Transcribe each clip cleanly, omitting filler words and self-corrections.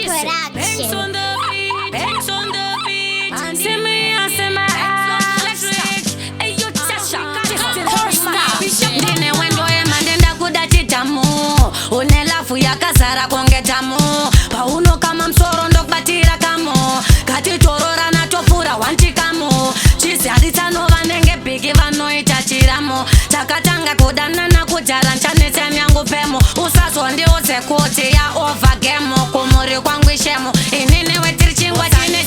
Banks on Production. the beat, banks on the beat. See me, I see my eyes. Hey, you Tasha, ndine wendoema ndenda kuda chitamu une lafu yakazara konge tamu pauno kama msoro ndokubatira kamo katitorora natopfura wanchikamu chisi haditsanova nenge bhiki vanoita chiramo takatanga kudanana kujara nchanetsem yangu pemo usazondiudze kuti yaovhagemo kumuri kwangu ishemo inini wetiri chingwa chine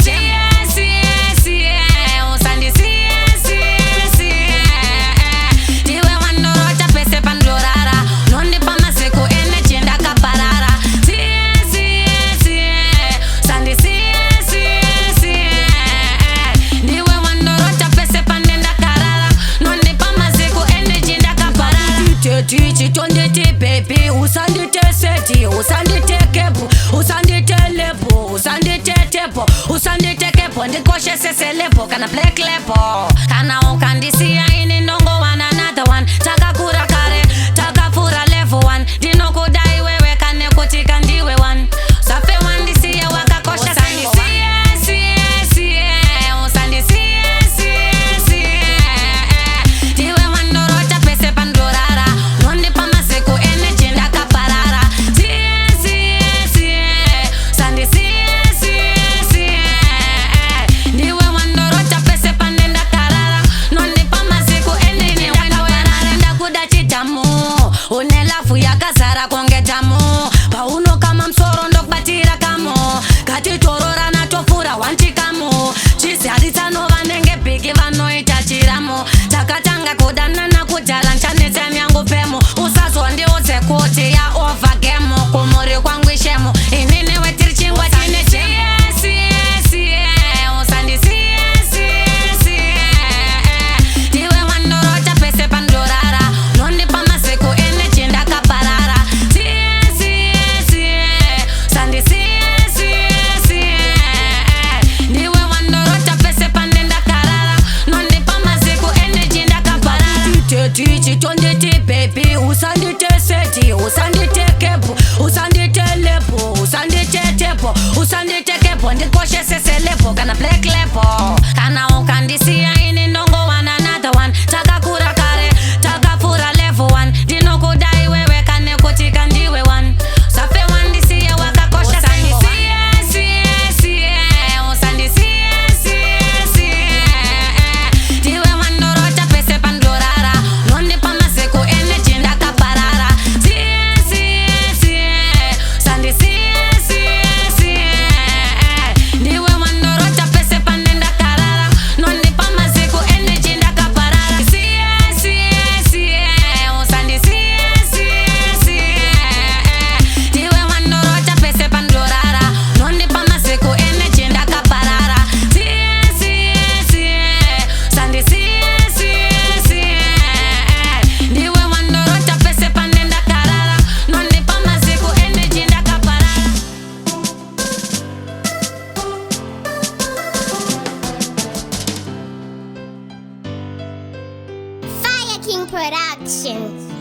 tichitonditi baby usandite seti usanditekepu usanditelepu usanditetepo usanditekepo ndikosheseselepo kana black lepo kana ukandisiya ini ndongowana another one takakura kare takafura level 1 ndinokudai wewe kane kuti kandiwe 1 safe wandisiye wakakosha une lafu yakazara konge tamu pauno kama msoro ndokubatira kamo katitorora natopfura wanchikamu chisi haditsanova nenge bhiki vanoita chiramo takatanga kudanana kujara nchanetsem yangu pemo usazondiudze kuti yaovhagemo kumuri kwangu ishemo inini wetiri chingwa chine tichitonditi baby usandite seti usanditekepu usanditelepu usanditetepo usanditekepo ndikosheseselepo kana black lepo kana ukandisiya ini ndongowana another one takakura kare takafura level 1 ndinokudai wewe kane kuti kandiwe 1 safe wandisiye wakakosha Fire King Production.